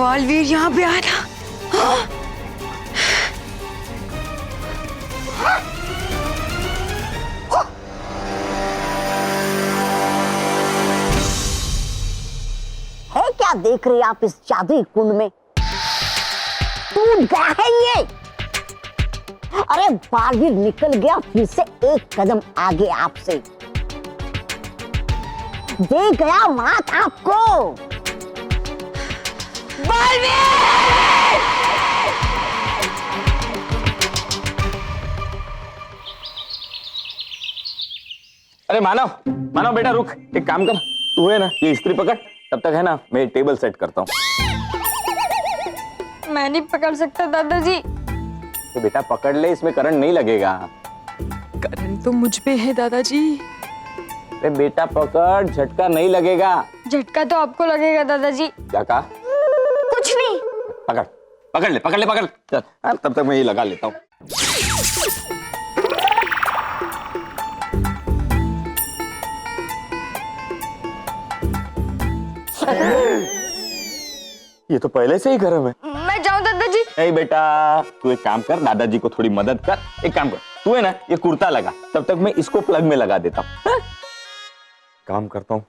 बालवीर यहाँ पे आया था। है क्या देख रहे आप इस जादुई कुंड में? टूट गया है ये। अरे बालवीर निकल गया फिर से एक कदम आगे आपसे। दे गया मात आपको। अरे मानव मानव बेटा रुक, एक काम कर, तू है ना ये इस्त्री पकड़, तब तक है ना मैं टेबल सेट करता हूँ। मैं नहीं पकड़ सकता दादाजी। तो बेटा पकड़ ले, इसमें करंट नहीं लगेगा। करंट तो मुझ पे है दादाजी। अरे बेटा पकड़, झटका नहीं लगेगा। झटका तो आपको लगेगा दादाजी। क्या कहा? कुछ नहीं। पकड़ पकड़ ले पकड़ ले पकड़, चल तब तक मैं ये लगा लेता हूँ। ये तो पहले से ही गर्म है। मैं जाऊं दादाजी? नहीं बेटा, तू एक काम कर, दादाजी को थोड़ी मदद कर। एक काम कर, तू है ना ये कुर्ता लगा, तब तक मैं इसको प्लग में लगा देता हूँ। काम करता हूँ,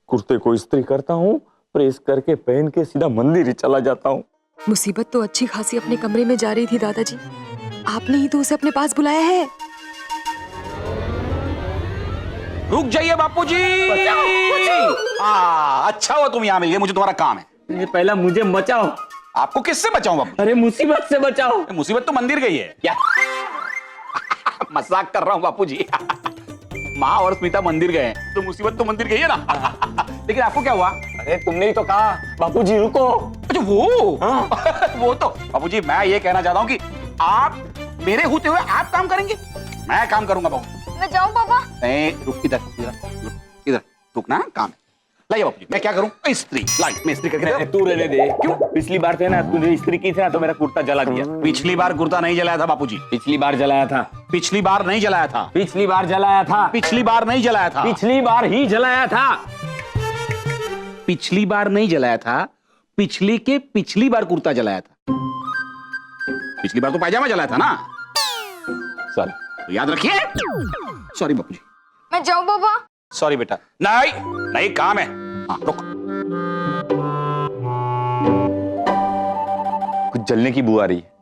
कुर्ते को इस्त्री करता हूँ, प्रेस करके पहन के सीधा मंदिर ही चला जाता हूँ। मुसीबत तो अच्छी खासी अपने कमरे में जा रही थी दादाजी, आपने ही तो उसे अपने पास बुलाया है। रुक जाइए बापूजी। अच्छा हुआ तुम यहाँ मिल गए, मुझे तुम्हारा काम है। ये पहला मुझे बचाओ। आपको किससे बचाऊं बापू? अरे मुसीबत से बचाओ। मुसीबत तो मंदिर गई है क्या? मजाक कर रहा हूँ बापूजी। माँ और स्मिता मंदिर गए हैं, तो मुसीबत तो मंदिर गई है ना। लेकिन आपको क्या हुआ? अरे तुमने ही तो कहा बापूजी रुको। अच्छा वो वो तो बापूजी मैं ये कहना चाहता हूँ कि आप मेरे होते हुए आप काम करेंगे, मैं काम करूंगा बाबू। मैं जाऊं पापा? नहीं रुक, इधर रुकना, काम है। लाइए बापूजी, मैं क्या करूं? इस्त्री लाई, मैं इस्त्री करके तू रहने दे। क्यों? पिछली बार थे ना तूने इस्त्री की थी ना, तो मेरा कुर्ता जला दिया। पिछली बार कुर्ता नहीं जलाया था बापूजी। पिछली बार जलाया था। पिछली बार नहीं जलाया था। पिछली बार जलाया था। पिछली बार नहीं जलाया था। पिछली बार ही जलाया था। पिछली बार नहीं जलाया था, पिछली के पिछली बार कुर्ता जलाया था। पिछली बार तो पायजामा जलाया था ना। सॉरी, तो याद रखिए। सॉरी बापूजी। मैं जाऊं पापा? सॉरी बेटा। नहीं नहीं, काम है। हाँ रुक। कुछ जलने की बू आ रही है।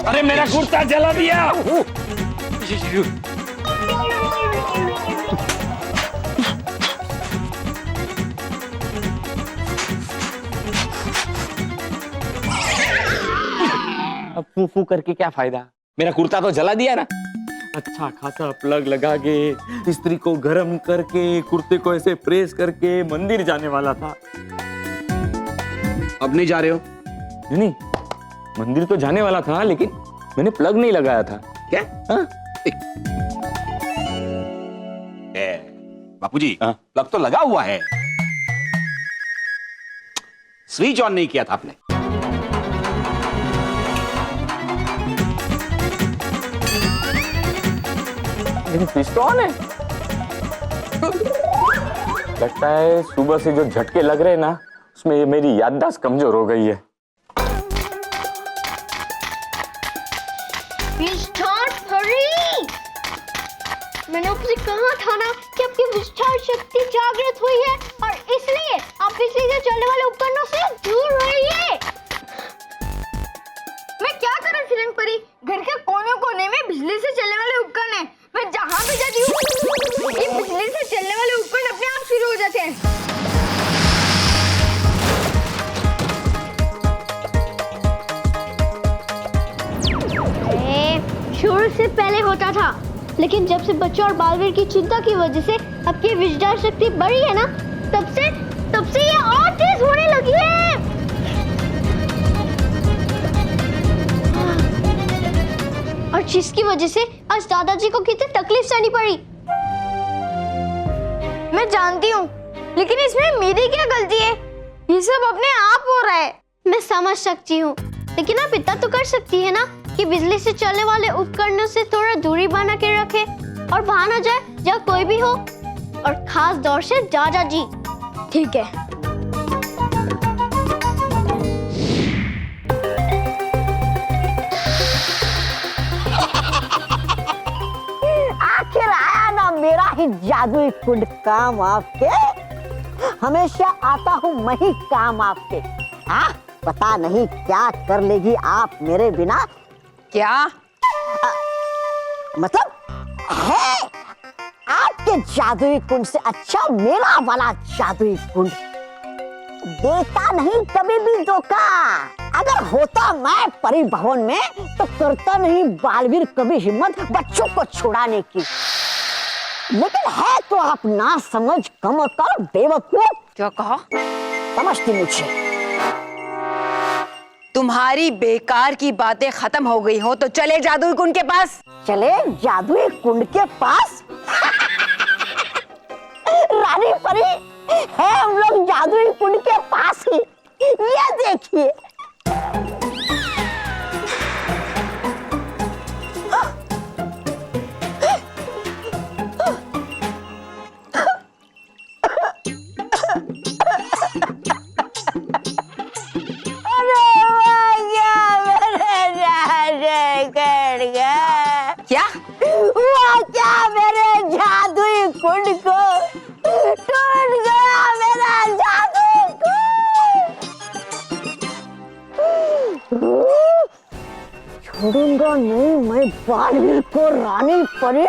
अरे मेरा कुर्ता जला दिया। अब फू फू करके क्या फायदा, मेरा कुर्ता तो जला दिया ना। अच्छा खासा प्लग लगा के, इस्त्री को गर्म करके, कुर्ते को ऐसे प्रेस करके मंदिर जाने वाला था। अब नहीं जा रहे हो? नहीं, मंदिर तो जाने वाला था, लेकिन मैंने प्लग नहीं लगाया था। क्या? हाँ? बापूजी हाँ? प्लग तो लगा हुआ है, स्विच ऑन नहीं किया था आपने। लेकिन स्विच तो ऑन है। लगता है सुबह से जो झटके लग रहे हैं ना, उसमें मेरी याददाश्त कमजोर हो गई है। मैंने आपसे कहा था ना कि आपकी विचार शक्ति जागृत हुई है और इसलिए आप बिजली से चलने वाले उपकरणों से दूर रहिए। मैं क्या करूं फिल्म परी, घर के कोने कोने में बिजली से चलने वाले उपकरण हैं। मैं जहां भी जाती हूँ ये बिजली से चलने वाले उपकरण अपने आप शुरू हो जाते हैं। शुरू से पहले होता था, लेकिन जब से बच्चों और बालवीर की चिंता की वजह से आपकी विचार शक्ति बढ़ी है ना, तब से ये और तेज होने लगी है। और जिसकी वजह से आज दादाजी को कितनी तकलीफ सहनी पड़ी। मैं जानती हूँ, लेकिन इसमें मेरी क्या गलती है? ये सब अपने आप हो रहा है। मैं समझ सकती हूँ, लेकिन आप इतना तो कर सकती है ना कि बिजली से चलने वाले उपकरणों से थोड़ा दूरी बना के रखे और वहां ना जाए जहाँ कोई भी हो, और खास तौर से दादा जी। ठीक है। आखिर आया ना मेरा ही जादुई कुंड काम आपके। हमेशा आता हूँ मैं ही काम आपके। हाँ, पता नहीं क्या कर लेगी आप मेरे बिना। क्या? मतलब है आपके जादुई कुंड से अच्छा मेरा वाला जादुई कुंड देता नहीं कभी भी धोखा। अगर होता मैं परी भवन में तो करता नहीं बालवीर कभी हिम्मत बच्चों को छुड़ाने की। लेकिन है तो आप ना समझ कम अकल बेवकूफ। क्या कहा? समझती मुझे। तुम्हारी बेकार की बातें खत्म हो गई हो तो चले जादुई कुंड के पास। चले जादुई कुंड के पास? रानी परी है हम लोग जादुई कुंड के पास ही। ये देखिए। क्या? हुआ क्या मेरे जादुई कुंड को? टूट गया मेरा जादुई कुंड। छोड़ूंगा नहीं मैं बालवीर को रानी परी।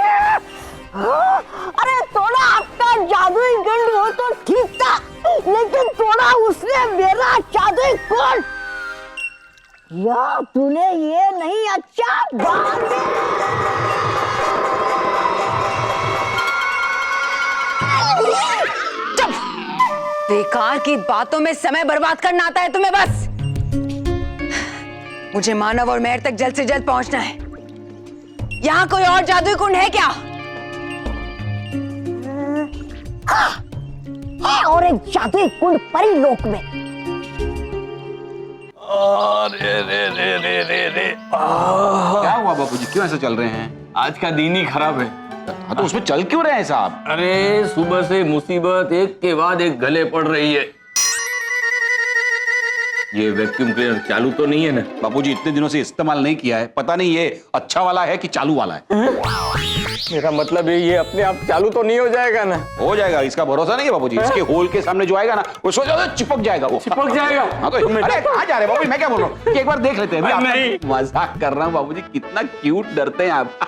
अरे थोड़ा आपका जादुई कुंड हो तो ठीक था, लेकिन थोड़ा उसने मेरा जादुई कुंड। या तूने ये नहीं अच्छा बेकार की बातों में समय बर्बाद करना आता है तुम्हें बस। मुझे मानव और मेहर तक जल्द से जल्द पहुंचना है। यहाँ कोई और जादुई कुंड है क्या? है और एक जादुई कुंड परी लोक में। क्या हुआ बापूजी, क्यों ऐसे चल रहे हैं? आज का दिन ही खराब है। हाँ, तो उसमें चल क्यों रहे हैं साहब? अरे सुबह से मुसीबत एक के बाद एक गले पड़ रही है। ये वैक्यूम क्लीनर चालू तो नहीं है ना? बापूजी इतने दिनों से इस्तेमाल नहीं किया है, पता नहीं ये अच्छा वाला है कि चालू वाला है। मेरा मतलब है ये अपने आप चालू तो नहीं हो जाएगा ना? हो जाएगा, इसका भरोसा नहीं है बापूजी। इसके होल के सामने जो आएगा ना वो सोचो चिपक जाएगा। वो चिपक जाएगा? हाँ तो अरे कहाँ जा रहे बाबूजी, मैं क्या बोल रहा हूँ कि एक बार देख लेते हैं। अरे नहीं। मजाक कर रहा हूँ बाबूजी, कितना क्यूट डरते हैं आप।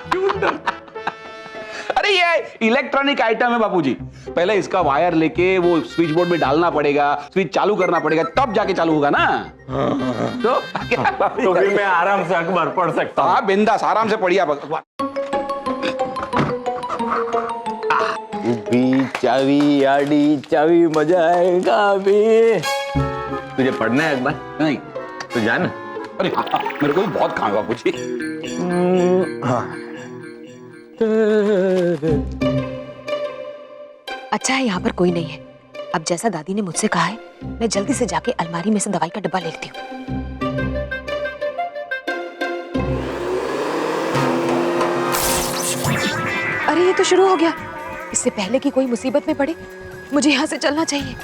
अरे ये इलेक्ट्रॉनिक आइटम है बापूजी। पहले इसका वायर लेके वो स्विच बोर्ड में डालना पड़ेगा, स्विच चालू करना पड़ेगा, तब जाके चालू होगा ना। तो क्या तो फिर मैं आराम से अखबार पढ़ सकता हूँ। हाँ बिंदास, आराम से पढ़िए अखबार। चावी आड़ी चावी मजा आएगा अभी। तुझे पढ़ना है अखबार? नहीं तो जाना। अरे हाँ, मेरे को भी बहुत काम है बापूजी। अच्छा है यहाँ पर कोई नहीं है। अब जैसा दादी ने मुझसे कहा है, मैं जल्दी से जाके अलमारी में से दवाई का डब्बा ले लेती हूँ। अरे ये तो शुरू हो गया। इससे पहले कि कोई मुसीबत में पड़े मुझे यहाँ से चलना चाहिए।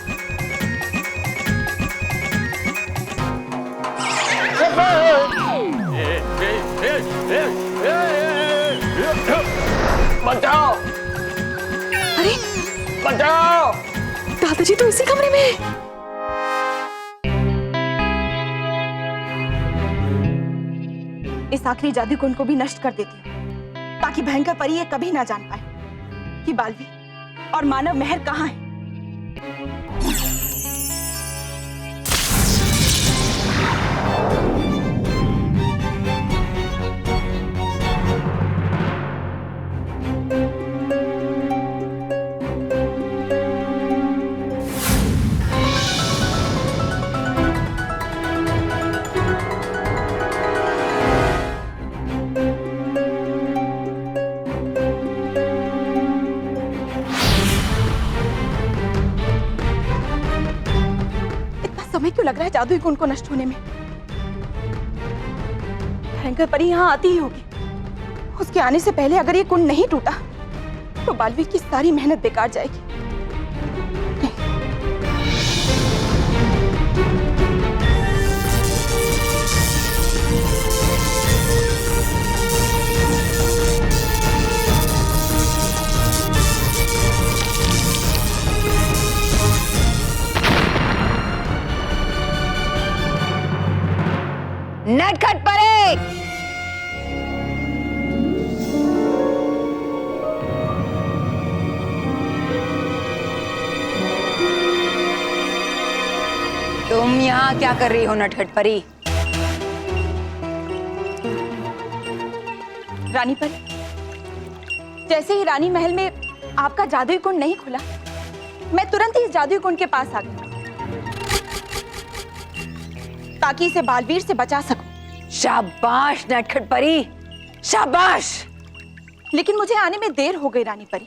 बचाओ! अरे बचाओ! दादाजी तो इसी कमरे में है। इस आखिरी जादू कुंड को भी नष्ट कर देती हूँ, ताकि भयंकर परी ये कभी ना जान पाए कि बालवीर और मानव मेहर कहाँ है। समय क्यों लग रहा है जादुई कुंड को नष्ट होने में? भयंकर परी यहाँ आती ही होगी। उसके आने से पहले अगर ये कुंड नहीं टूटा तो बालवीर की सारी मेहनत बेकार जाएगी। नटखट परे, तुम यहाँ क्या कर रही हो नटखट परी? रानी परी, जैसे ही रानी महल में आपका जादुई कुंड नहीं खुला, मैं तुरंत ही इस जादुई कुंड के पास आ गई ताकि इसे बालवीर से बचा सकूं। शाबाश नटखट परी, शाबाश। लेकिन मुझे आने में देर हो गई रानी परी।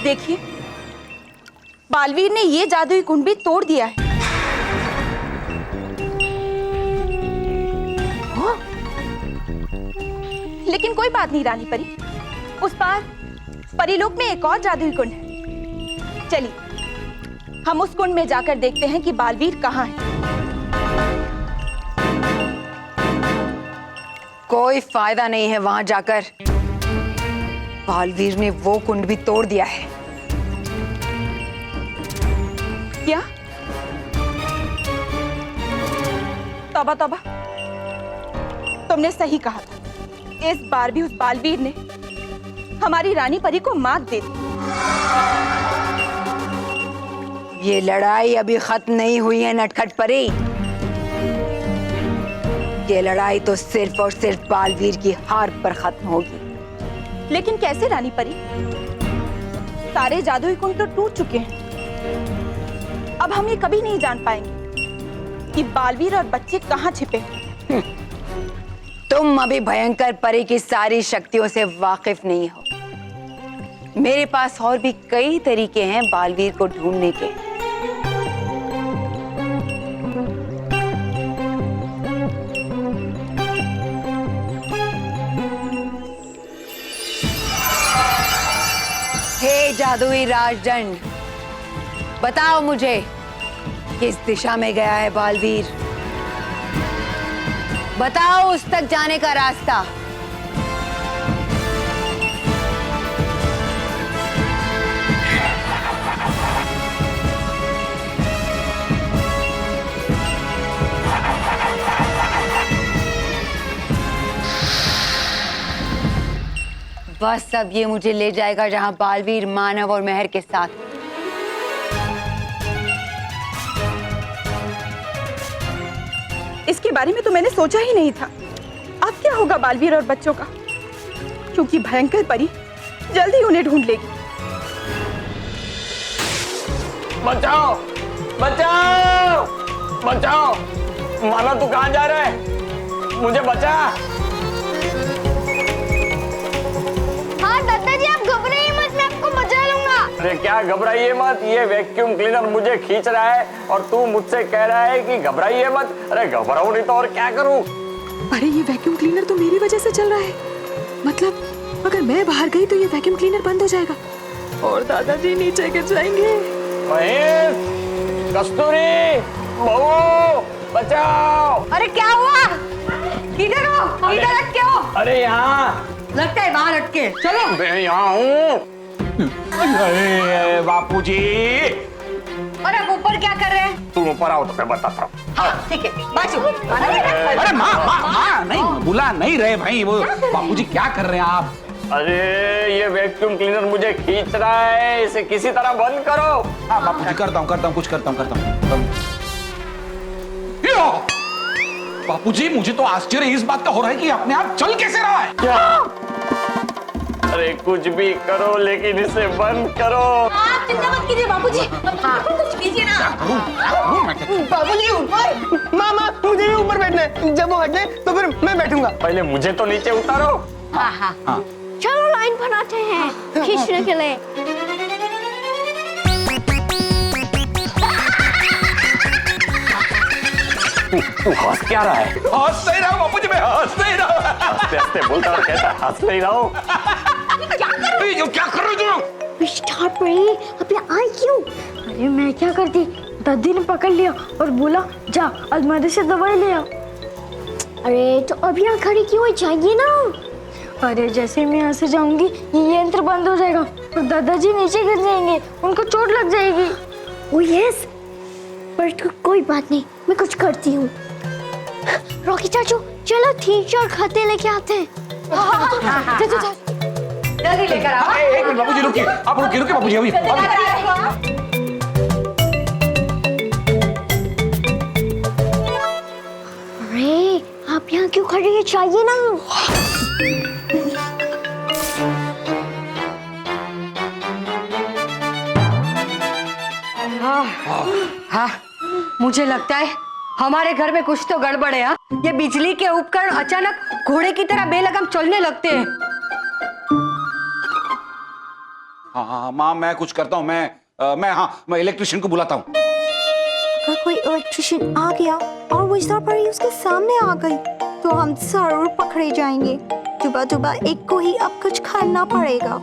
देखिए, बालवीर ने ये जादुई कुंड भी तोड़ दिया है। लेकिन कोई बात नहीं रानी परी, उस पार परीलोक में एक और जादुई कुंड है। चलिए हम उस कुंड में जाकर देखते हैं कि बालवीर कहाँ है। कोई फायदा नहीं है वहां जाकर, बालवीर ने वो कुंड भी तोड़ दिया है। क्या? तौबा तौबा, तुमने सही कहा था। इस बार भी उस बालवीर ने हमारी रानी परी को मात दे दी। ये लड़ाई अभी खत्म नहीं हुई है नटखट परी। ये लड़ाई तो सिर्फ और सिर्फ बालवीर की हार पर खत्म होगी। लेकिन कैसे रानी परी? सारे जादुई कुंड तो टूट चुके हैं। अब हम ये कभी नहीं जान पाएंगे कि बालवीर और बच्चे कहाँ छिपे हैं। तुम अभी भयंकर परी की सारी शक्तियों से वाकिफ नहीं हो। मेरे पास और भी कई तरीके हैं बालवीर को ढूंढने के। हे जादुई राजदंड, बताओ मुझे किस दिशा में गया है बालवीर? बताओ उस तक जाने का रास्ता। बस अब ये मुझे ले जाएगा जहां बालवीर मानव और मेहर के साथ। इसके बारे में तो मैंने सोचा ही नहीं था। अब क्या होगा बालवीर और बच्चों का? क्योंकि भयंकर परी जल्दी उन्हें ढूंढ लेगी। बचाओ, बचाओ, बचाओ। मानव तू कहाँ जा रहा है? मुझे बचा। हाँ दादाजी, आप घबराइए मत, मैं आपको बचा लूंगा। अरे क्या घबराइए मत, ये वैक्यूम क्लीनर मुझे खींच रहा है और तू मुझसे कह रहा है कि घबराइए मत। अरे घबराऊं नहीं तो और क्या करूं? अरे ये वैक्यूम क्लीनर तो मेरी वजह से चल रहा है। मतलब अगर मैं बाहर गई तो ये वैक्यूम क्लीनर बंद हो जाएगा और दादाजी नीचे गिर जाएंगे। महेश, कस्तूरी, बहू, बचाओ। अरे क्या हुआ? किधर हो? इधर अटके हो? अरे यहाँ लगता है बाहर अटके। चलो। मैं यहाँ हूँ। अरे बापूजी। और अब ऊपर क्या कर रहे हैं? तुम ऊपर आओ तो मैं बताता हूँ। हाँ ठीक है, बाजू। अरे माँ नहीं, बुला नहीं रहे भाई। वो बापूजी क्या कर रहे हैं आप? अरे ये वैक्यूम क्लीनर मुझे खींच रहा है, इसे किसी तरह बंद करो। हाँ बापूजी, करता हूँ, कुछ करता हूँ। बापूजी, मुझे तो आश्चर्य इस बात का हो रहा है कि अपने आप चल कैसे रहा है। क्या? अरे कुछ भी करो लेकिन इसे बंद करो। आप चिंता मत कीजिए बाबूजी, कुछ कीजिए ना। बाबूजी ऊपर। मामा मुझे भी ऊपर बैठना है। जब वो हटे तो फिर मैं बैठूंगा। पहले मुझे तो नीचे उतारो। हाँ। चलो लाइन बनाते हैं खींचने के लिए। तू हंस क्या रहा है? हंस नहीं रहा बापूजी, मैं हंस नहीं रहा। हंसते हंसते बोलता और कहता हंस नहीं रहा हूँ। ये क्या कर रहे हो? विस्तार परी, अब ये आई क्यों? अरे मैं क्या करती, दादी ने पकड़ लिया और बोला जा अलमारी से दवाई ले आ। अरे तो अब यहाँ खड़ी क्यों है? चाहिए ना। अरे जैसे मैं यहाँ से जाऊंगी ये यंत्र बंद हो जाएगा और दादाजी नीचे गिर जाएंगे, उनको चोट लग जाएगी। ओ यस, पर तो कोई बात नहीं, मैं कुछ करती हूँ। रॉकी चाचू चलो 3-4 खाते लेके आते हैं। जल्दी लेकर आओ। एक मिनट बापूजी रुकिए, आप रुकिए बापूजी, अभी अरे आप यहाँ क्यों खड़ी है? चाहिए ना। हाँ, मुझे लगता है हमारे घर में कुछ तो गड़बड़ है। हाँ, ये बिजली के उपकरण अचानक घोड़े की तरह बेलगाम चलने लगते हैं। हाँ माँ, मैं कुछ करता हूँ। मैं इलेक्ट्रिशियन को बुलाता हूँ। अगर कोई इलेक्ट्रिशियन आ गया और विस्तार परी उसके सामने आ गई तो हम जरूर पकड़े जाएंगे। जुबा जुबा एक को ही अब कुछ करना पड़ेगा।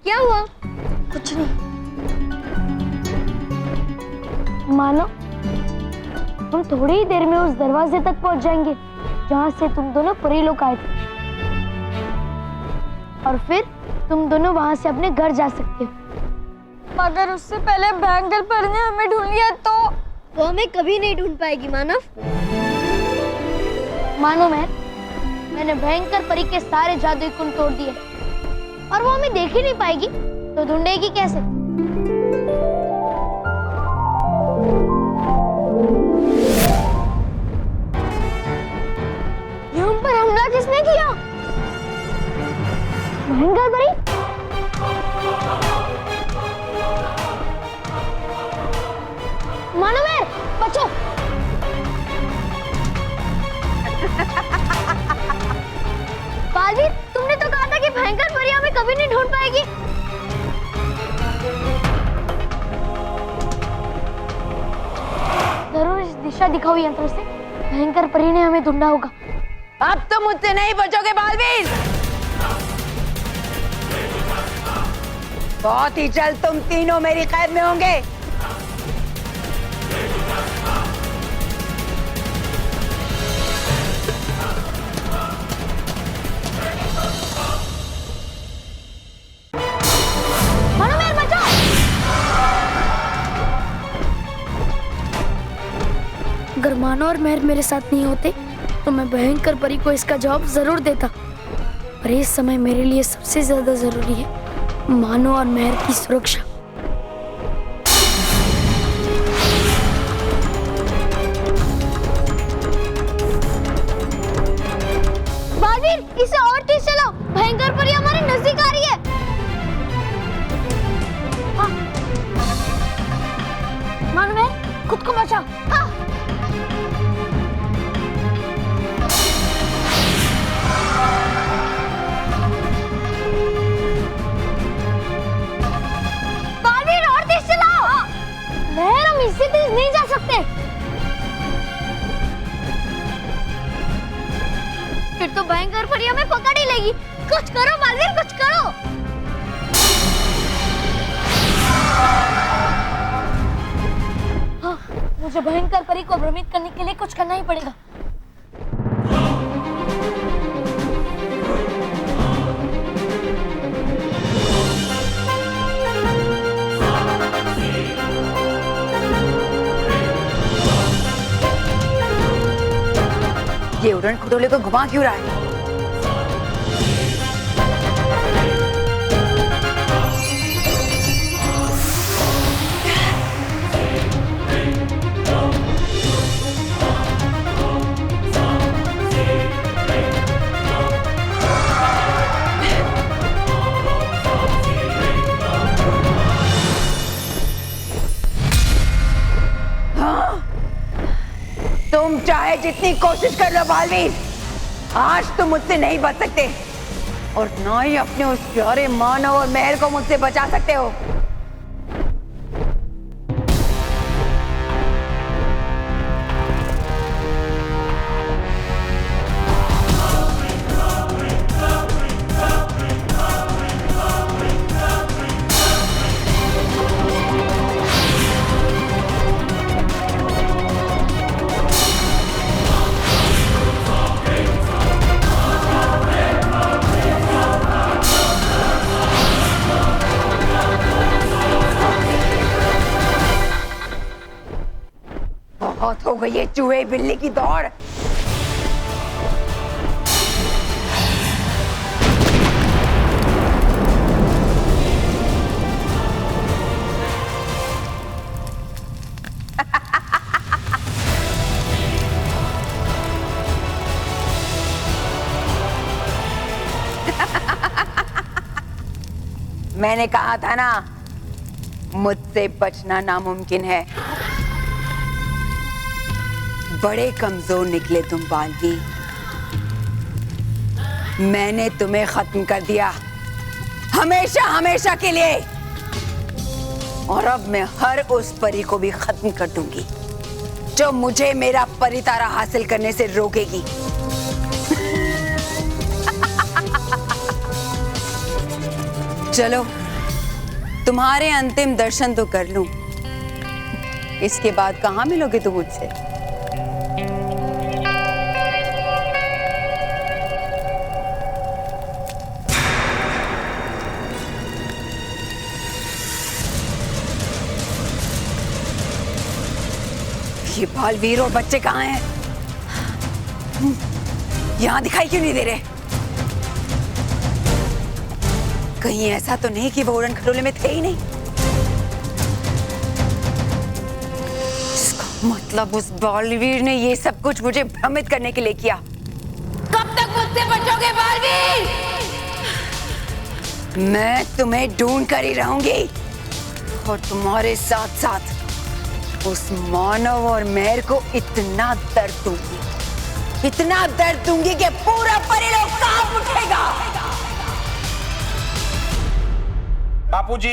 क्या हुआ? कुछ नहीं। मानो हम थोड़ी ही देर में उस दरवाजे तक पहुंच जाएंगे जहां से तुम दोनों परी लोग आए थे, और फिर तुम दोनों वहां से अपने घर जा सकते हो। अगर उससे पहले भयंकर परी ने हमें ढूंढ लिया तो वो हमें कभी नहीं ढूंढ पाएगी मानव। मानो मैंने भयंकर परी के सारे जादुई कुंड तोड़ दिए और वो हमें देख ही नहीं पाएगी, तो ढूंढेगी कैसे? ये हम पर हमला किसने किया? भयंकर परी? मानो बचो। बालवीर, तुमने तो कहा था कि भयंकर परी हमें कभी नहीं ढूंढ पाएगी। जरूर इस दिशा दिखाओ यंत्र से भयंकर परी ने हमें ढूंढा होगा। अब तो मुझसे नहीं बचोगे बालवीर। बहुत ही जल्द तुम तीनों मेरी कैद में होंगे। अगर मानो और मेहर मेरे साथ नहीं होते तो मैं भयंकर परी को इसका जवाब जरूर देता, पर इस समय मेरे लिए सबसे ज्यादा जरूरी है मानो और मेहर की सुरक्षा। बालवीर, इसे और तेज चलाओ, भयंकर परी हमारे नजदीक आ रही है। मानो मेहर, खुद को बचाओ। हम इससे तेज नहीं जा सकते। फिर तो भयंकर परी हमें पकड़ ही लेगी। कुछ करो बालवीर, कुछ करो। हाँ, मुझे भयंकर परी को भ्रमित करने के लिए कुछ करना ही पड़ेगा। ये उड़न खटोले को घुमा क्यों रहा है? तुम चाहे जितनी कोशिश कर लो बालवीर, आज तुम मुझसे नहीं बच सकते और ना ही अपने उस प्यारे मानव और मेहर को मुझसे बचा सकते हो। बहुत हो गई है चूहे बिल्ली की दौड़। मैंने कहा था ना, मुझसे बचना नामुमकिन है। बड़े कमजोर निकले तुम बालवीर। मैंने तुम्हें खत्म कर दिया हमेशा हमेशा के लिए, और अब मैं हर उस परी को भी खत्म कर दूंगी जो मुझे मेरा परी तारा हासिल करने से रोकेगी। चलो तुम्हारे अंतिम दर्शन तो कर लूं, इसके बाद कहां मिलोगे तुम मुझसे? ये बालवीर और बच्चे कहाँ हैं? यहाँ दिखाई क्यों नहीं दे रहे? कहीं ऐसा तो नहीं कि वो उड़न खटोले में थे ही नहीं? इसका मतलब उस बालवीर ने ये सब कुछ मुझे भ्रमित करने के लिए किया। कब तक मुझसे बचोगे बालवीर? मैं तुम्हें ढूंढ कर ही रहूंगी और तुम्हारे साथ साथ उस मानव और मेहर को इतना दर्द दूंगी कि पूरा परिलोक कांप उठेगा। बापूजी,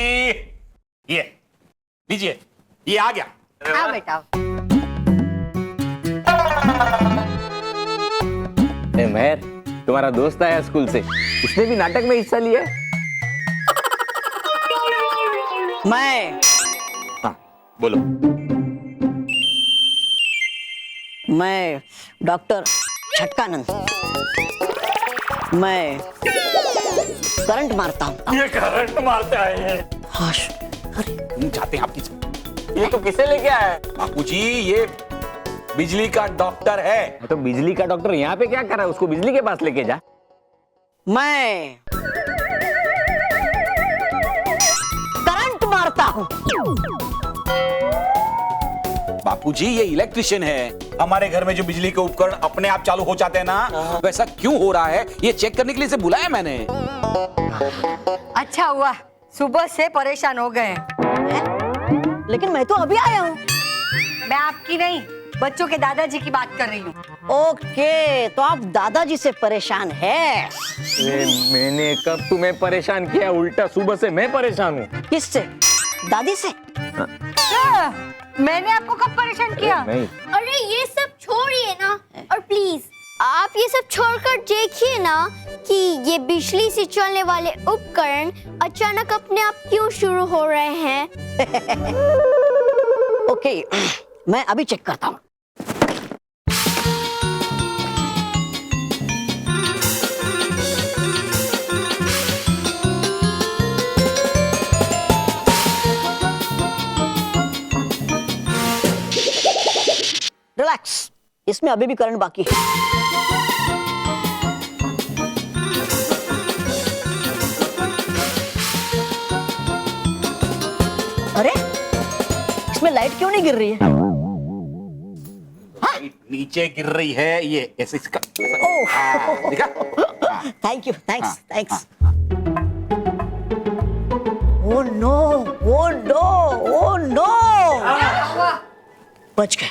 ये लीजिए, ये आ गया। हाँ बेटा। मेहर, तुम्हारा दोस्त आया स्कूल से, उसने भी नाटक में हिस्सा लिया है। मैं हाँ बोलो। मैं डॉक्टर छटकानंद, मैं करंट मारता हूँ। ये करंट मारता है? हाँ। तुम चाहते हैं आपकी? ये तो किसे लेके आया है? बापूजी, ये बिजली का डॉक्टर है। तो बिजली का डॉक्टर यहाँ पे क्या कर रहा है? उसको बिजली के पास लेके जा। मैं करंट मारता हूँ। बापूजी, ये इलेक्ट्रिशियन है। हमारे घर में जो बिजली के उपकरण अपने आप चालू हो जाते हैं ना, वैसा क्यों हो रहा है ये चेक करने के लिए इसे बुलाया मैंने। अच्छा हुआ सुबह से परेशान हो गए। लेकिन मैं तो अभी आया हूँ। मैं आपकी नहीं, बच्चों के दादाजी की बात कर रही हूँ। ओके, तो आप दादाजी से परेशान है? मैंने कब तुम्हें परेशान किया? उल्टा सुबह से मैं परेशान हूँ। किससे? दादी से? मैंने आपको कब परेशान किया? नहीं। अरे ये सब छोड़िए ना, और प्लीज आप ये सब छोड़कर देखिए ना कि ये बिजली से चलने वाले उपकरण अचानक अपने आप क्यों शुरू हो रहे हैं। ओके, मैं अभी चेक करता हूँ। रिलैक्स, इसमें अभी भी करंट बाकी है। अरे, इसमें लाइट क्यों नहीं गिर रही है? नीचे गिर रही है ये ऐसे इसका। देखा? Thank you, thanks, thanks. Oh no, oh no, oh no! बच गए।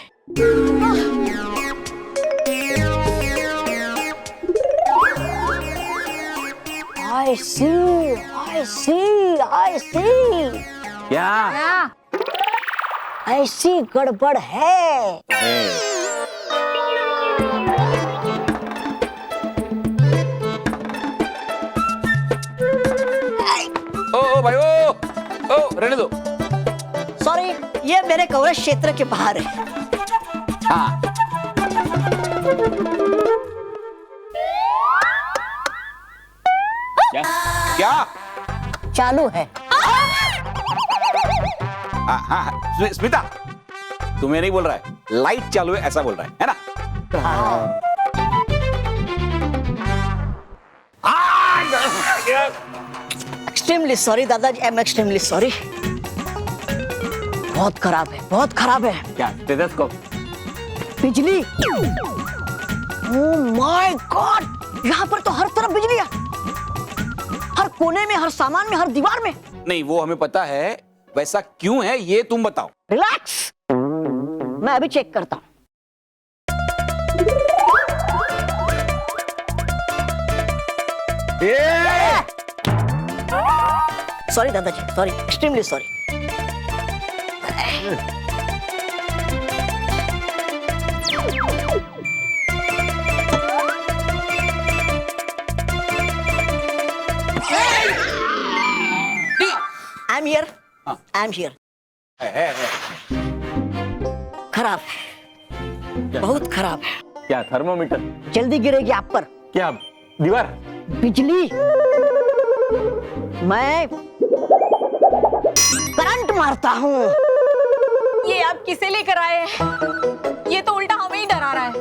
I see. क्या ऐसी गड़बड़ है। ओ भाई ओ रहने दो। सॉरी, ये मेरे कवरेज क्षेत्र के बाहर है। हाँ क्या चालू है। हाँ, स्मिता तुम्हें नहीं बोल रहा है, लाइट चालू है ऐसा बोल रहा है ना? एक्सट्रीमली सॉरी दादाजी, आई एम एक्सट्रीमली सॉरी। बहुत खराब है, बहुत खराब है। क्या स्टेथोस्कोप? बिजली। ओह माय गॉड, यहाँ पर तो हर तरफ बिजली है, हर कोने में, हर सामान में, हर दीवार में। नहीं वो हमें पता है, वैसा क्यों है ये तुम बताओ। रिलैक्स, मैं अभी चेक करता हूँ। सॉरी दादाजी, sorry, extremely sorry. I am here. खराब है, बहुत खराब है। क्या थर्मोमीटर? जल्दी गिरेगी आप पर। क्या दीवार? बिजली। मैं करंट मारता हूँ। ये आप किसे लेकर आए हैं? ये तो उल्टा हमें ही डरा रहा है।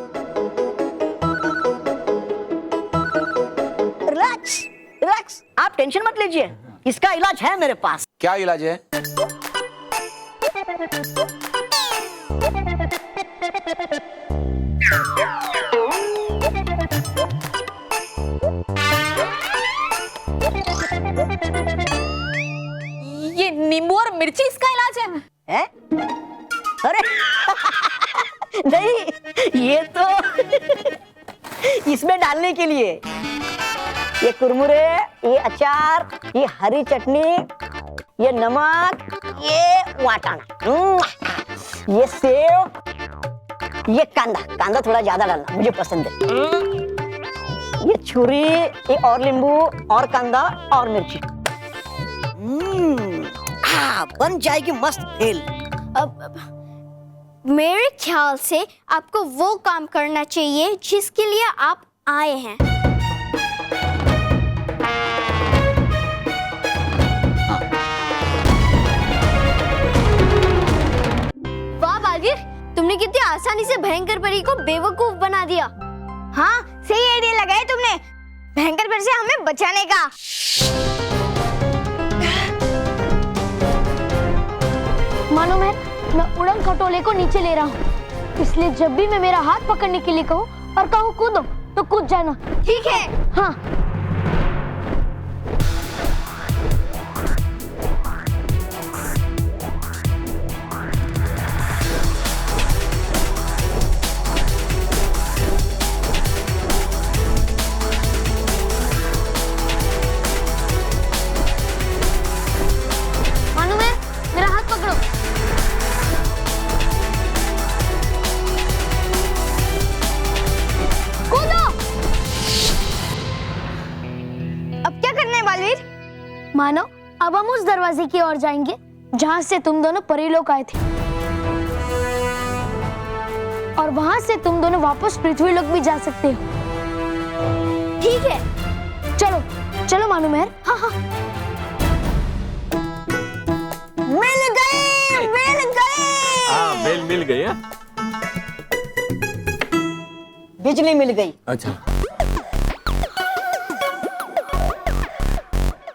रिलैक्स, रिलैक्स, आप टेंशन मत लीजिए, इसका इलाज है मेरे पास। क्या इलाज है? ये नींबू और मिर्ची इसका इलाज है? अरे नहीं, ये तो इसमें डालने के लिए। ये कुरमुरे, ये अचार, ये हरी चटनी, ये नमक, ये वाटाना, ये सेव, ये कांदा थोड़ा ज्यादा डालना, मुझे पसंद है। ये छुरी, ये और नींबू और कांदा और मिर्ची। बन जाएगी मस्त भेल। मेरे ख्याल से आपको वो काम करना चाहिए जिसके लिए आप आए हैं। वाह बालवीर, तुमने कितनी आसानी से भयंकर परी को बेवकूफ बना दिया। हाँ, सही आइडिया लगाया तुमने, भयंकर परी से हमें बचाने का। मानो मैं उड़न खटोले को नीचे ले रहा हूँ, इसलिए जब भी मैं मेरा हाथ पकड़ने के लिए कहूँ और कहूँ कूदो तो कूद जाना। ठीक है। हाँ। मानो मेरा हाथ पकड़ो। मानो अब हम उस दरवाजे की ओर जाएंगे जहां से तुम दोनों परीलोक आए थे, और वहां से तुम दोनों वापस पृथ्वीलोक भी जा सकते हो। ठीक है, चलो चलो मानो मेहर। हाँ हाँ। मिल गई, मिल गई। हाँ, बेल मिल गई है। बिजली मिल गई। अच्छा,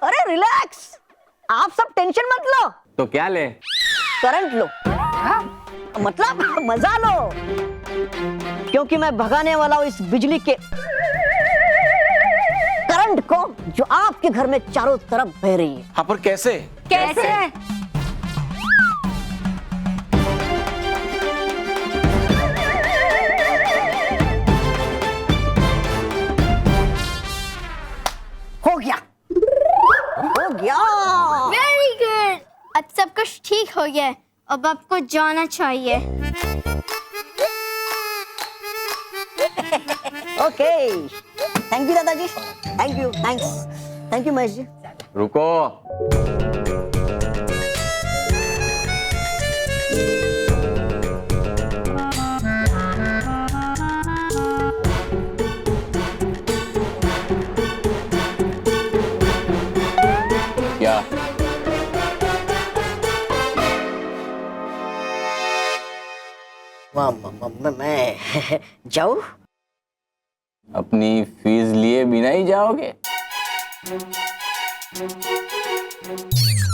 अरे रिलैक्स, आप सब टेंशन मत लो। तो क्या ले? करंट लो। मतलब मजा लो, क्योंकि मैं भगाने वाला हूँ इस बिजली के करंट को जो आपके घर में चारों तरफ बह रही है। हाँ, पर कैसे? कैसे? हो गया। ठीक हो गया, अब आपको जाना चाहिए। ओके, थैंक यू दादाजी, thank you, thank you Mahesh ji. रुको, क्या मैं जाऊँ? अपनी फीस लिए बिना ही जाओगे?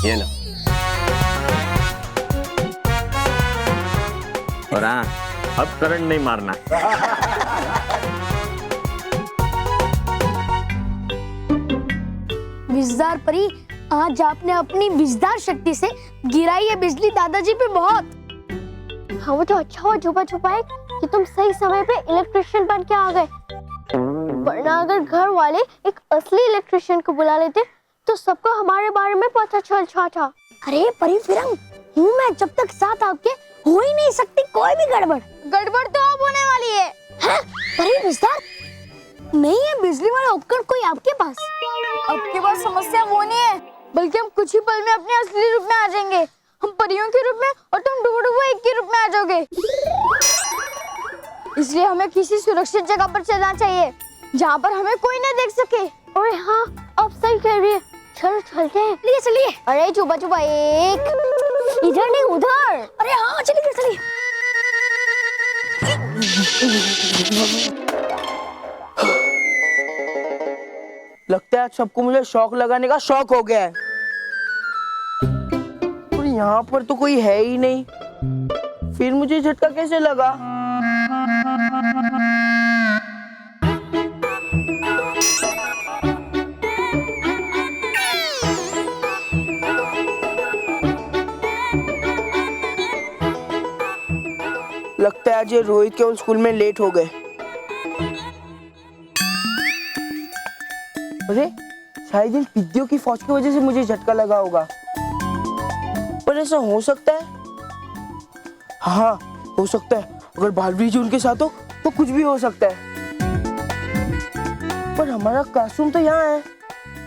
ये लो। और हाँ, अब करंट नहीं मारना। विजदार परी, आज आपने अपनी विजदार शक्ति से गिराई है बिजली दादाजी पे बहुत। हाँ वो तो अच्छा हुआ छुपा छुपाए कि तुम सही समय पे इलेक्ट्रिशियन बन के आ गए, वरना अगर घर वाले एक असली इलेक्ट्रिशियन को बुला लेते तो सबको हमारे बारे में पता चल जाता। अरे परी फिरंग, हूँ मैं जब तक साथ आपके हो ही नहीं सकती कोई भी गड़बड़। गड़बड़ तो अब होने वाली है। हाँ? परी विजदार, नहीं है बिजली वाला उपकरण कोई आपके पास? आपके पास समस्या वो नहीं है, बल्कि हम कुछ ही पल में अपने असली रूप में आ जाएंगे। हम परियों के रूप में और तुम डुबो एक के रूप में आ जाओगे। इसलिए हमें किसी सुरक्षित जगह पर चलना चाहिए जहाँ पर हमें कोई न देख सके। अरे हाँ, अब सही कह रही है, चलो चलते हैं। चलिए चलिए। अरे छुपा छुपा एक, इधर नहीं उधर। अरे हाँ चलिए चलिए। लगता है आज सबको मुझे शौक लगाने का शौक हो गया है। और यहाँ पर तो कोई है ही नहीं, फिर मुझे झटका कैसे लगा? लगता है आज ये रोहित केवल स्कूल में लेट हो गए। अरे शायद इन पिद्दियों की फौज की वजह से मुझे झटका लगा होगा, पर ऐसा हो सकता है। हाँ हो सकता है, अगर बालवीर जी उनके साथ हो तो कुछ भी हो सकता है। पर हमारा क्लासरूम तो यहाँ है,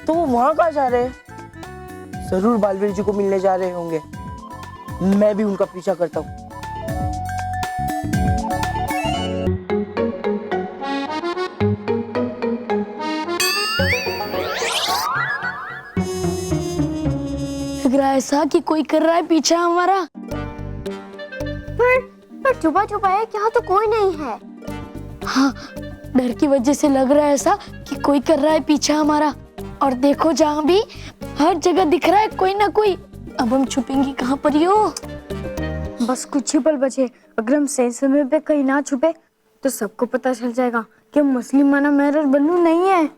तो वो वहाँ कहाँ जा रहे हैं? जरूर बालवीर जी को मिलने जा रहे होंगे। मैं भी उनका पीछा करता हूँ। लग रहा है ऐसा कि कोई कर रहा है पीछा हमारा। पर छुपा छुपा है, यहाँ तो कोई नहीं है। हाँ, डर की वजह से लग रहा है ऐसा कि कोई कर रहा है पीछा हमारा। और देखो जहाँ भी हर जगह दिख रहा है कोई ना कोई। अब हम छुपेंगे कहाँ पर यो? बस कुछ ही पल बचे। अगर हम सही समय पे कहीं ना छुपे तो सबको पता चल जाएगा कि हम मुस्लिम माना मेहर और बल्लू नहीं है।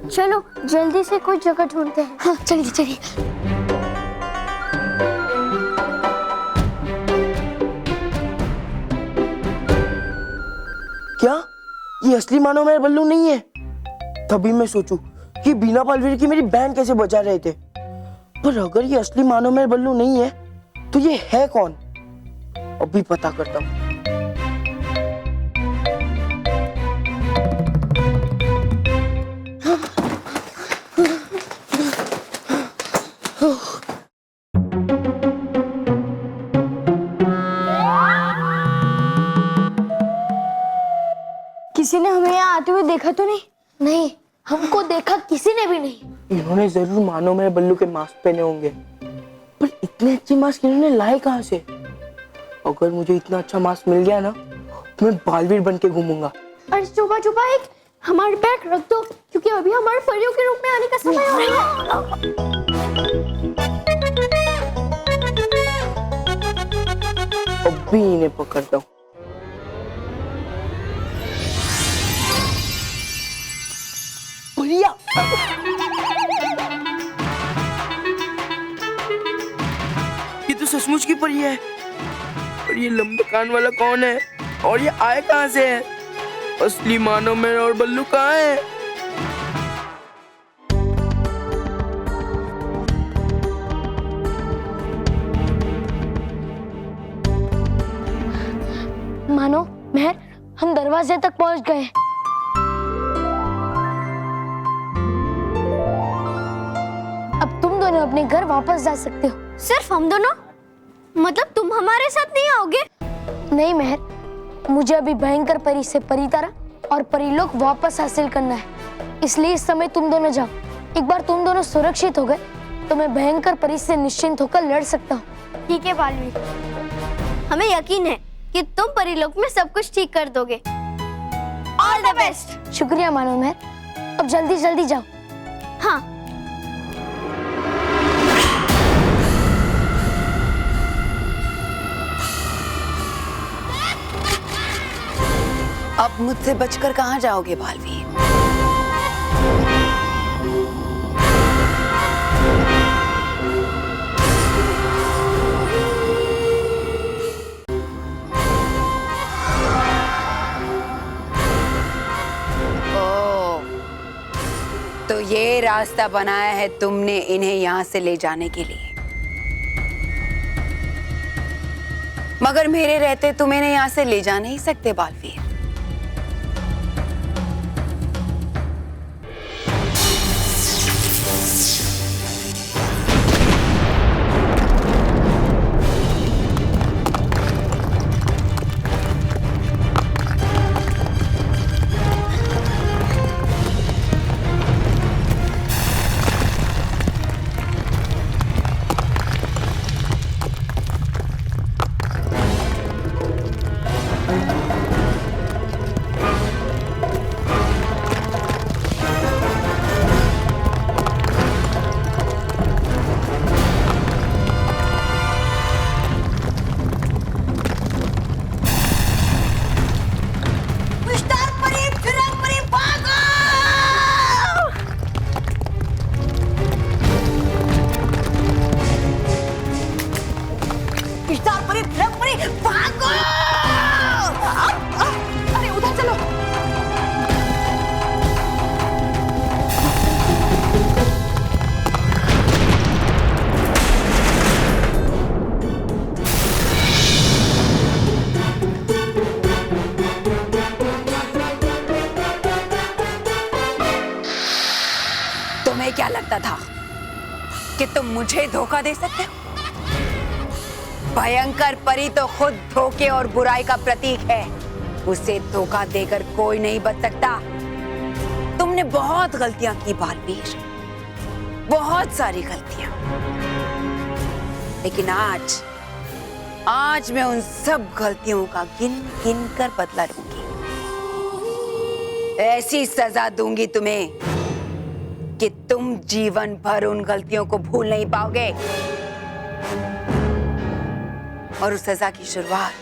चलो जल्दी से कोई जगह ढूंढते हैं। हाँ चलिए चलिए। क्या ये असली मानो मेहर बल्लू नहीं है? तभी मैं सोचूं कि बिना बालवीर की मेरी बहन कैसे बचा रहे थे। पर अगर ये असली मानो मेहर बल्लू नहीं है तो ये है कौन? अभी पता करता हूँ। किसी ने हमें यहाँ आते हुए देखा तो नहीं? नहीं, हमको देखा किसी ने भी नहीं। इन्होंने जरूर मानो मेहर बल्लू के मास्क पहने होंगे, पर इतने अच्छे मास्क इन्होंने लाए कहाँ से? अगर मुझे इतना अच्छा मास्क मिल गया ना तो मैं बालवीर बन के घूमूंगा। अरे छुपा छुपा एक, हमारे बैग रख दो, क्योंकि अभी हमारे परियों के रूप में आने का समय हो रहा है। अभी इन्हें पकड़ता हूँ। बढ़िया। ये तो सचमुच की परी है। और ये लंबे कान वाला कौन है? और ये आए कहाँ से है? असली मानो मेहर और बल्लू कहाँ है? मानो मेहर, हम दरवाजे तक पहुंच गए। अब तुम दोनों अपने घर वापस जा सकते हो। सिर्फ हम दोनों? मतलब तुम हमारे साथ नहीं आओगे? नहीं मेहर, मुझे अभी भयंकर परी से परितारा और परिलोक वापस हासिल करना है, इसलिए इस समय तुम दोनों जाओ। एक बार तुम दोनों सुरक्षित हो गए तो मैं भयंकर परी से निश्चिंत होकर लड़ सकता हूँ। ठीक है बालवीर, हमें यकीन है कि तुम परिलोक में सब कुछ ठीक कर दोगे। All the best. शुक्रिया मानो मेहर, अब जल्दी जल्दी जाओ। हाँ। अब मुझसे बचकर कहाँ जाओगे बालवीर? तो ये रास्ता बनाया है तुमने इन्हें यहाँ से ले जाने के लिए, मगर मेरे रहते तुम इन्हें यहाँ से ले जा नहीं सकते बालवीर। अरे उधर चलो। तुम्हें क्या लगता था कि तुम मुझे धोखा दे सकते हो? भयंकर परी तो खुद धोखे और बुराई का प्रतीक है, उसे धोखा देकर कोई नहीं बच सकता। तुमने बहुत गलतियां की बालवीर, बहुत सारी गलतियां, लेकिन आज मैं उन सब गलतियों का गिन गिन कर बदला लूंगी। ऐसी सजा दूंगी तुम्हें कि तुम जीवन भर उन गलतियों को भूल नहीं पाओगे। और उस सजा की शुरुआत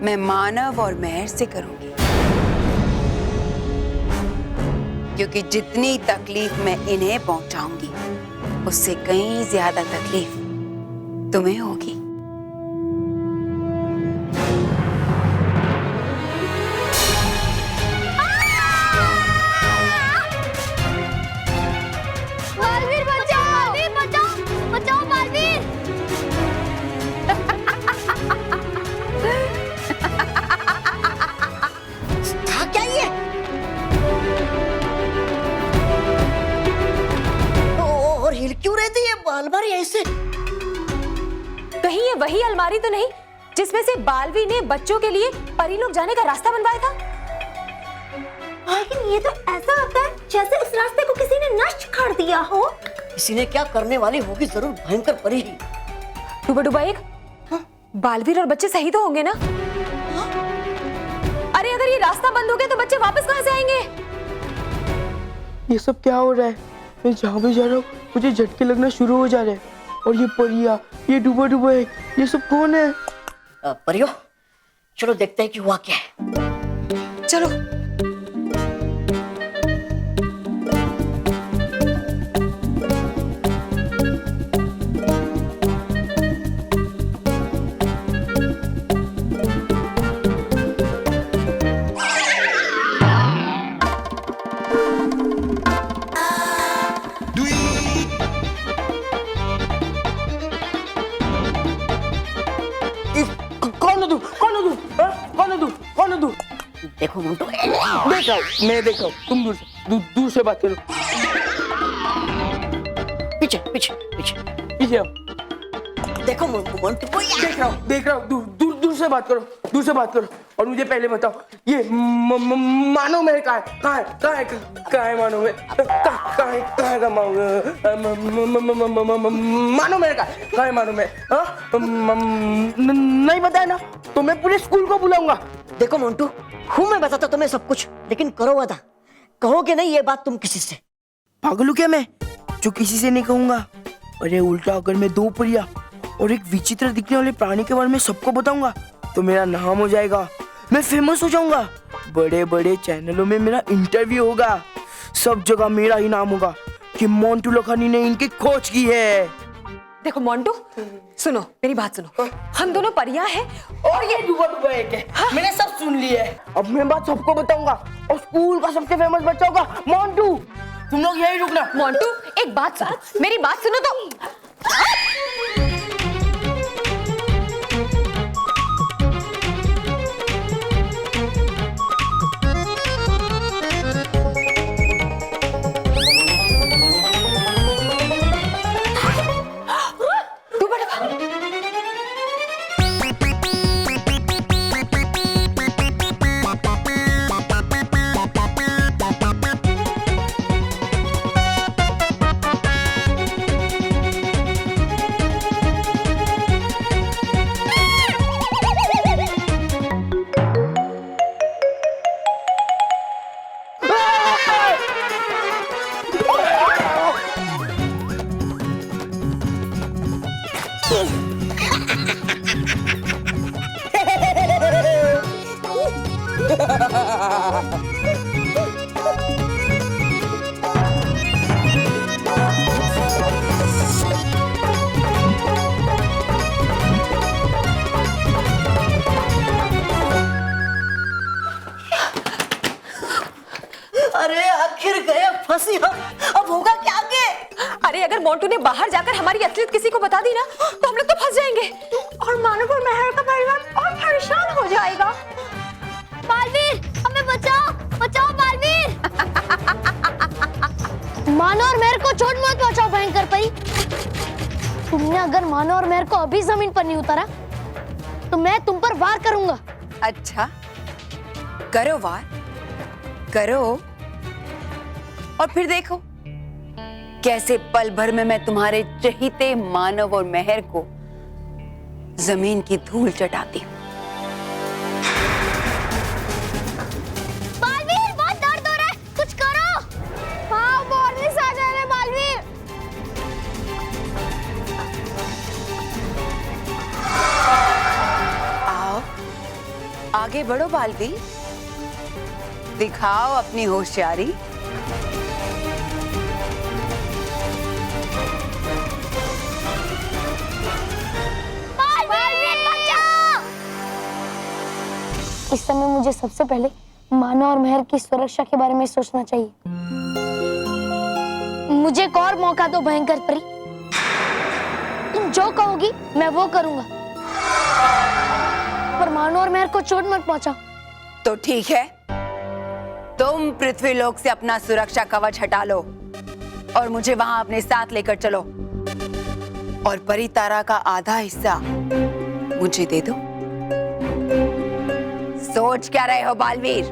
मैं मानव और मेहर से करूंगी, क्योंकि जितनी तकलीफ मैं इन्हें पहुंचाऊंगी उससे कहीं ज्यादा तकलीफ तुम्हें होगी। बालवीर बचाओ, बचाओ, बचाओ बालवीर। क्या ये? और हिल क्यों रहती है बाल बार ऐसे? कहीं ये वही अलमारी तो नहीं जिसमें से बालवीर ने बच्चों के लिए परीलोक जाने का रास्ता बनवाया था? लेकिन ये तो ऐसा लगता है जैसे इस रास्ते को किसी ने नष्ट कर दिया हो। किसी ने क्या करने वाली होगी, जरूर भयंकर परी ही। डूबा डूबा एक, बालवीर और बच्चे सही तो होंगे ना? अरे अगर ये रास्ता बंद हो गया तो बच्चे वापस कहाँ से आएंगे? ये सब क्या हो रहा है? मैं जहाँ भी जा रहा हूँ मुझे झटके लगना शुरू हो जा रहे हैं। और ये परिया, ये डूबा डूबा है, ये सब कौन है? परियो, चलो देखते हैं कि हुआ क्या है। चलो। कौन है तू? कौन है तू? हाँ? देखो मोंटू, देख रहा हूँ, मैं देख रहा हूँ, तुम दूर से बात करो। पीछे पीछे पीछे पीछे आओ। देखो मोंटू को देख रहा हूँ, दूर से बात करो, दूर से बात करो। और मुझे पहले बताओ, ये मानव महल कहाँ है मानव महल? कहाँ है का मानव महल? कहाँ है मानव महल? हाँ? नहीं बताया ना तो मैं पूरे स्कूल को बुलाऊंगा। देखो मोंटू, हूँ मैं बताता तुम्हें सब कुछ, लेकिन करो वादा, कहोगे नहीं ये बात तुम किसी से। पागल हूँ क्या मैं जो किसी से नहीं कहूंगा? अरे उल्टा, अगर मैं 2 परियां और एक विचित्र दिखने वाले प्राणी के बारे में सबको बताऊंगा तो मेरा नाम हो जाएगा, मैं फेमस हो जाऊंगा, बड़े बड़े चैनलों में मेरा इंटरव्यू होगा, सब जगह मेरा ही नाम होगा कि मोंटू लोखानी ने इनकी खोज की है। देखो मोंटू, सुनो मेरी बात सुनो, हम दोनों परियां हैं और ये डूबा एक है। हाँ? मैंने सब सुन लिया है, अब मैं बात सबको बताऊंगा और स्कूल का सबसे फेमस बच्चा होगा मोंटू। तुम लोग यही रुकना। मोंटू एक बात सुनो, मेरी बात सुनो तो। अरे आखिर गए फंसी हम, अब होगा क्या आगे? अरे अगर मोंटू ने बाहर जाकर हमारी असलियत किसी को बता दी ना तो हम लोग तो फंस जाएंगे और मानव और महर का परिवार और परेशान हो जाएगा। बालवीर, हमें बचाओ, बचाओ बालवीर। मानो और महर को चोट मत पहुंचाओ भयंकर परी। तुमने अगर मानो और महर को अभी जमीन पर नहीं उतारा तो मैं तुम पर वार करूंगा। अच्छा, करो वार, करो और फिर देखो कैसे पल भर में मैं तुम्हारे चहीते मानव और महर को जमीन की धूल चटाती हूँ। बालवीर, बहुत दर्द हो रहा है, कुछ करो। हाँ, वार्निस आ जा रहे हैं बालवीर। आओ, आगे बढ़ो बालवीर, दिखाओ अपनी होशियारी। इस समय मुझे सबसे पहले मानो और महर की सुरक्षा के बारे में सोचना चाहिए। मुझे एक और मौका दो भयंकर परी, तुम जो कहोगी मैं वो करूंगा, पर मानो और महर को चोट मत पहुंचाओ। तो ठीक है, तुम पृथ्वीलोक से अपना सुरक्षा कवच हटा लो और मुझे वहां अपने साथ लेकर चलो और परितारा का आधा हिस्सा मुझे दे दो। सोच क्या रहे हो बालवीर?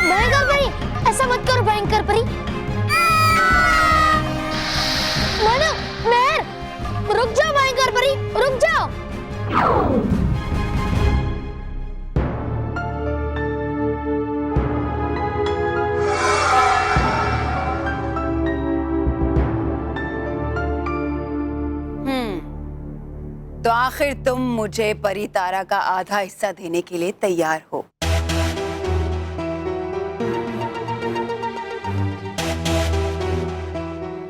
भयंकर परी, ऐसा मत करो भयंकर परी। मानो, महर, रुक जाओ भयंकर परी, रुक जाओ। तो आखिर तुम मुझे परितारा का आधा हिस्सा देने के लिए तैयार हो?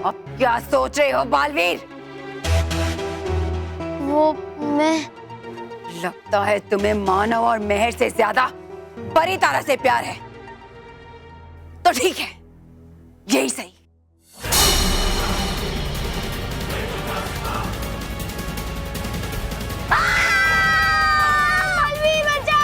अब क्या सोच रहे हो बालवीर? वो मैं लगता है तुम्हें मानव और महर से ज्यादा परितारा से प्यार है। तो ठीक है, यही सही। बालवीर बचा।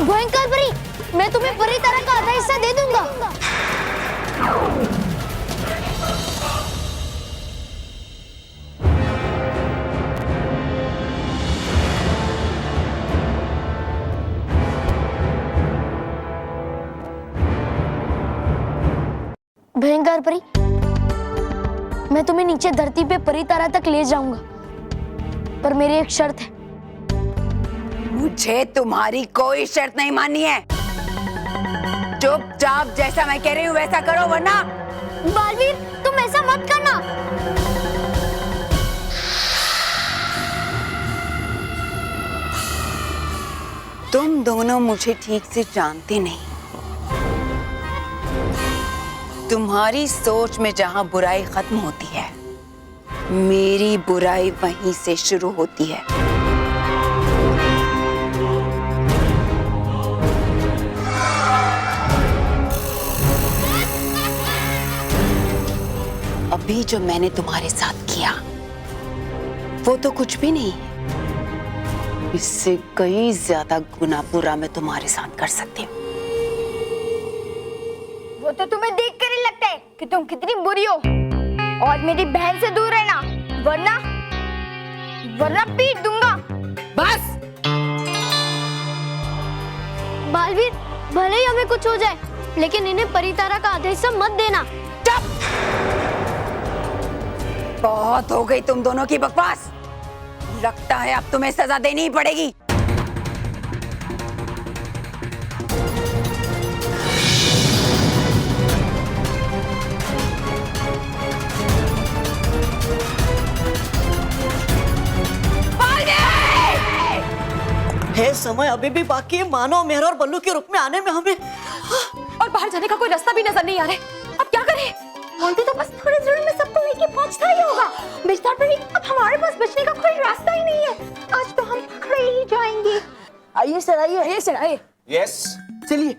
भयंकर परी, मैं तुम्हें परी तरह का आधा हिस्सा दे दूंगा। भयंकर परी, मैं तुम्हें नीचे धरती पे परी तरह तक ले जाऊंगा, पर मेरी एक शर्त है। मुझे तुम्हारी कोई शर्त नहीं माननी है। चुपचाप जैसा मैं कह रही हूँ वैसा करो, वरना बालवीर, तुम ऐसा मत करना। तुम दोनों मुझे ठीक से जानते नहीं। तुम्हारी सोच में जहां बुराई खत्म होती है, मेरी बुराई वहीं से शुरू होती है। अभी जो मैंने तुम्हारे साथ किया वो तो कुछ भी नहीं है। इससे कई ज्यादा गुना बुरा मैं तुम्हारे साथ कर सकती हूँ। वो तो तुम्हें देख कर ही लगता है कि तुम कितनी बुरी हो। और मेरी बहन से दूर रहना, वरना पीट दूंगा। बस बालवीर, भले ही हमें कुछ हो जाए, लेकिन इन्हें परितारा का आधा हिस्सा मत देना। बहुत हो गई तुम दोनों की बकवास। लगता है अब तुम्हें सजा देनी ही पड़ेगी। है समय अभी भी बाकी है। मानो मेहरा और बल्लू के रूप में आने में हमें और बाहर जाने का कोई रास्ता भी नजर नहीं आ रहा है। अब क्या करें? मोंटू तो बस थोड़ी देर में सबको लेके पहुंचता ही होगा। बिस्तर पर ही अब हमारे पास बचने का कोई रास्ता ही नहीं है। आज तो हम पकड़े ही जाएंगे। आइए सर, आइए। ये सर आए। यस चलिए,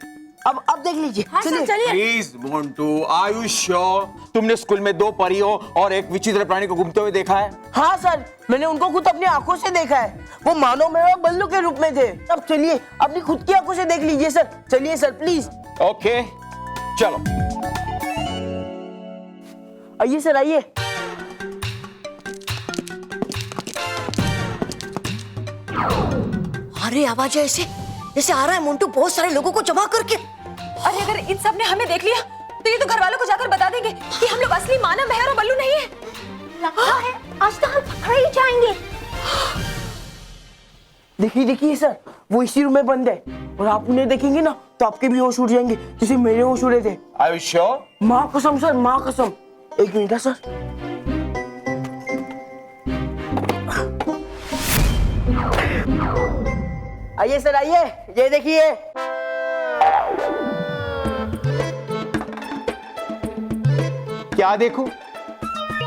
अब देख लीजिए। हाँ सर, चलिए। Please Montu, are you sure? तुमने स्कूल में 2 परियों और एक विचित्र प्राणी को घूमते हुए देखा है? हाँ सर, मैंने उनको खुद अपनी आंखों से देखा है। वो मानो मेहरा और बल्लू के रूप में थे। अब चलिए, अपनी खुद की आंखों से देख लीजिए सर। चलिए सर, प्लीज। ओके चलो। आइए सर, आइए। अरे आवाज ऐसे जैसे आ रहा है मोंटू, बहुत सारे लोगों को जमा करके। अरे अगर इन सब ने हमें देख लिया तो ये तो घर वालों को जाकर बता देंगे कि हम लोग असली मानव मेहर और बल्लू नहीं है। लगता है आज तो हम पकड़े ही जाएंगे। देखिए देखिए सर, वो इसी रूम में बंद है और आप उन्हें देखेंगे ना तो आपके भी होश उड़ जाएंगे जैसे मेरे होश उड़े थे। Are you sure? माँ कसम सर, माँ कसम। एक मिनट है सर। आइए सर, आइए। ये देखिए। क्या देखूं?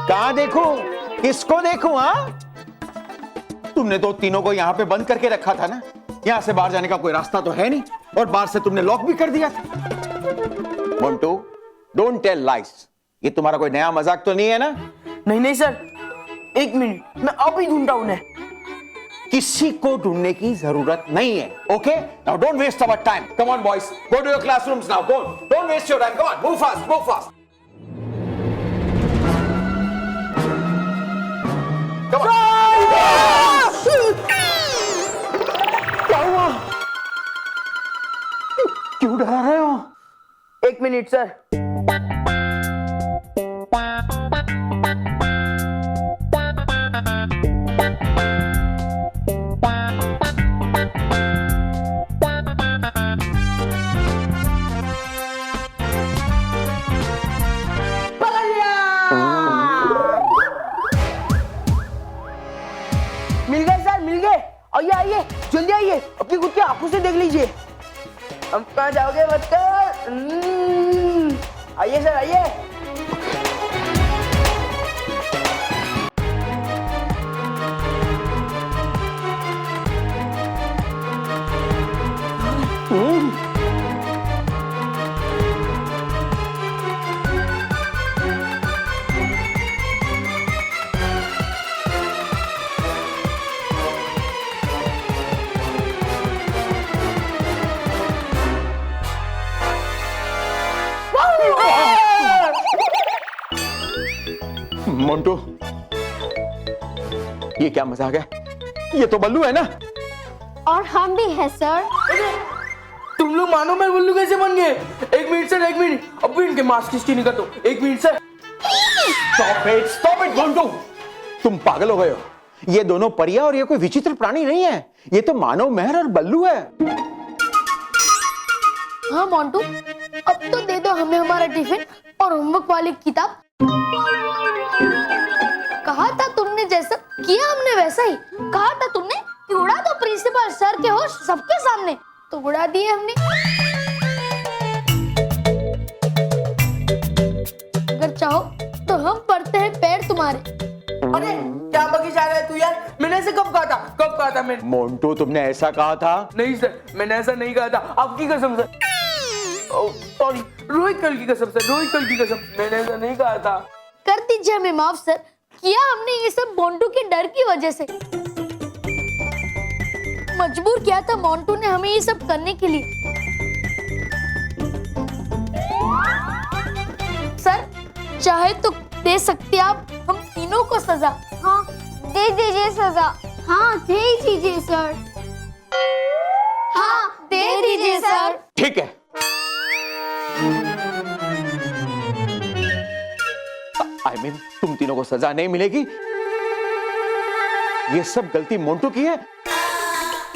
कहां देखूं? किसको देखूं? हाँ, तुमने तो तीनों को यहाँ पे बंद करके रखा था ना। यहाँ से बाहर जाने का कोई रास्ता तो है नहीं, और बाहर से तुमने लॉक भी कर दिया था। मोंटू, डोंट टेल लाइस। ये तुम्हारा कोई नया मजाक तो नहीं है ना? नहीं नहीं सर, एक मिनट, मैं अभी ढूंढता हूं उन्हें। किसी को ढूंढने की जरूरत नहीं है। Okay, now don't waste our time. Come on boys, go to your classrooms now. Go, don't waste your time. Come on, move fast, move fast. Come on. क्या हुआ? क्यों डरा रहे हो? एक मिनट सर। मिल गए सर, मिल गए। आइए आइए, जल्दी आइए, अपनी खुद की आंखों से देख लीजिए। हम कहाँ जाओगे बच्चों? आइए सर, आइए। मोंटू, ये क्या मजाक है? ये तो बल्लू है ना? और हम भी है सर। तुम लोग मानो मैं बल्लू कैसे बन गए? एक मिनट सर, एक मिनट, अब भी इनके मास्क किसकी निकल दो। एक minute sir. Stop it, Montu. तुम पागल हो गए हो। ये दोनों परियां और ये कोई विचित्र प्राणी नहीं है। ये तो मानव मेहर और बल्लू है। हाँ मोंटू, अब तो दे दो हमें हमारा टिफिन और होमवर्क वाली किताब। कहा था तुमने, जैसा किया हमने वैसा ही। कहा था तुमने कि उड़ा दो प्रिंसिपल सर के होश सबके सामने, तो उड़ा दिए हमने। अगर चाहो तो हम पढ़ते हैं पैर तुम्हारे। अरे क्या बकी जा रहा है तू यार? मैंने ऐसे कब कहा था? कब कहा था मैंने? मोंटू, तुमने ऐसा कहा था? नहीं सर, मैंने ऐसा नहीं कहा था, आपकी कसम सर। सॉरी, रोहित कल की कसम सर, रोहित कल की कसम, मैंने ऐसा नहीं कहा था। कर दीजिए हमें माफ सर, किया हमने ये सब मोंटू के डर की वजह से। मजबूर किया था मोंटू ने हमें ये सब करने के लिए। सर चाहे तो दे सकते आप हम तीनों को सजा। हाँ दे दीजिए सजा। हाँ दे दीजिए सर। हाँ दे दीजिए सर। ठीक है। आई मीन तुम तीनों को सजा नहीं मिलेगी। ये सब गलती मोंटू की है।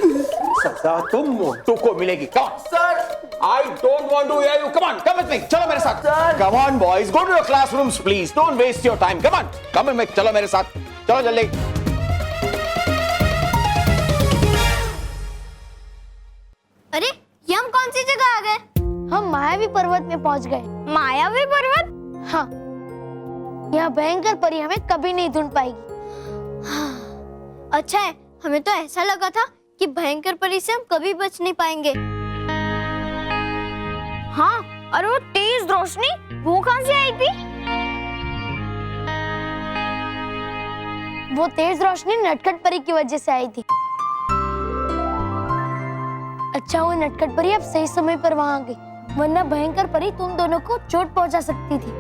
सजा तो मोंटू को मिलेगी। Sir I don't want to hear you. Come on, come with me. चलो मेरे साथ. Come on, boys. Go to your classrooms, please. Don't waste your time. Come on, come with me. चलो मेरे साथ. चलो जल्दी. अरे ये हम कौन सी जगह आ गए? हम मायावी पर्वत में पहुंच गए। मायावी पर्वत? हाँ, यहाँ भयंकर परी हमें कभी नहीं ढूंढ पाएगी। अच्छा है, हमें तो ऐसा लगा था कि भयंकर परी से हम कभी बच नहीं पाएंगे। हाँ, और वो तेज रोशनी वो कहाँ से आई थी? वो तेज रोशनी नटखट परी की वजह से आई थी। अच्छा वो नटखट परी अब सही समय पर वहां आ गई, वरना भयंकर परी तुम दोनों को चोट पहुंचा सकती थी।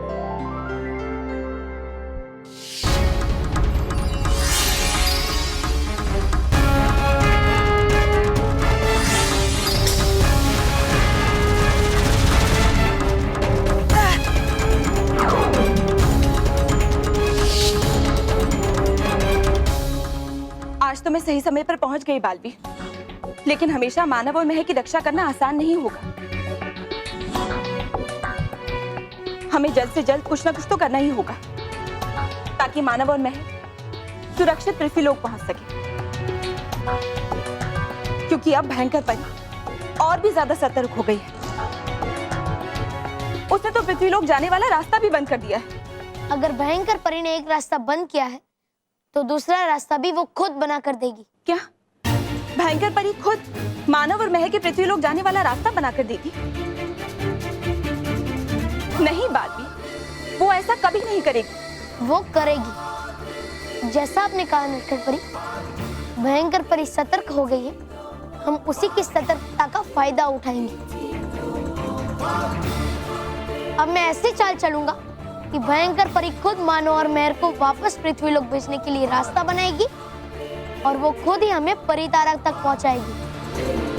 आज तो मैं सही समय पर पहुंच गई बालवी, लेकिन हमेशा मानव और महक की रक्षा करना आसान नहीं होगा। हमें जल्द से जल्द कुछ ना कुछ तो करना ही होगा ताकि मानव और महक सुरक्षित पृथ्वीलोक पहुंच सके, क्योंकि अब भयंकर परी और भी ज्यादा सतर्क हो गई है। उसने तो पृथ्वीलोक जाने वाला रास्ता भी बंद कर दिया है। अगर भयंकर परी ने एक रास्ता बंद किया है तो दूसरा रास्ता भी वो खुद बना कर देगी। क्या भयंकर परी खुद मानव और महक के पृथ्वीलोक जाने वाला रास्ता बनाकर देगी? नहीं बालवी, वो ऐसा कभी नहीं करेगी। वो करेगी। जैसा आपने कहा नटखट परी, भयंकर परी सतर्क हो गई है, हम उसी की सतर्कता का फायदा उठाएंगे। अब मैं ऐसी चाल चलूंगा कि भयंकर परी खुद मानो और मेहर को वापस पृथ्वीलोक भेजने के लिए रास्ता बनाएगी और वो खुद ही हमें परितारा तक पहुंचाएगी।